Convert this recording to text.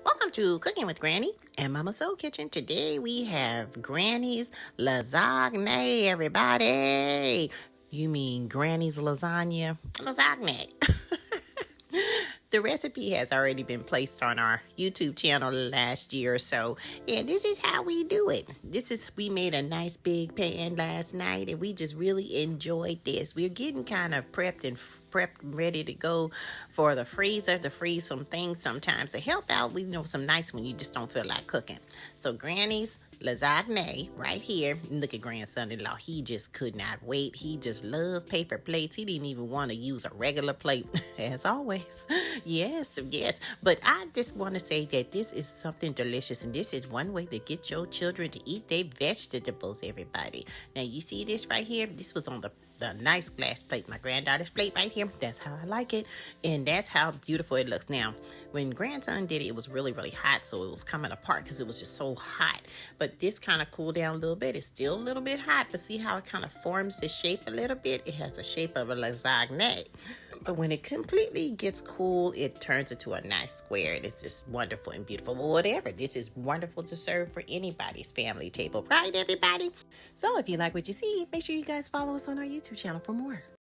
Welcome to Cooking with Granny and Mama Soul Kitchen. Today we have Granny's Lasagna, everybody. You mean Granny's lasagna? Lasagna. The recipe has already been placed on our YouTube channel last year or so, and this is how we do it. We made a nice big pan last night, and we just really enjoyed this. We're getting kind of prepped and ready to go for the freezer to freeze some things sometimes to help out. We know some nights when you just don't feel like cooking. So Granny's Lasagna right here. Look at grandson-in-law. He just could not wait. He just loves paper plates. He didn't even want to use a regular plate, as always. Yes. But I just want to say that this is something delicious, and this is one way to get your children to eat their vegetables, everybody. Now, you see this right here? This was on the nice glass plate, my granddaughter's plate right here. That's how I like it, and that's how beautiful it looks. Now, when grandson did it, it was really hot, so it was coming apart because it was just so hot. But this kind of cooled down a little bit. It's still a little bit hot, but see how it kind of forms the shape a little bit? It has the shape of a lasagna. But when it completely gets cool, it turns into a nice square. And it's just wonderful and beautiful. But whatever, this is wonderful to serve for anybody's family table, right, everybody? So if you like what you see, make sure you guys follow us on our YouTube channel for more.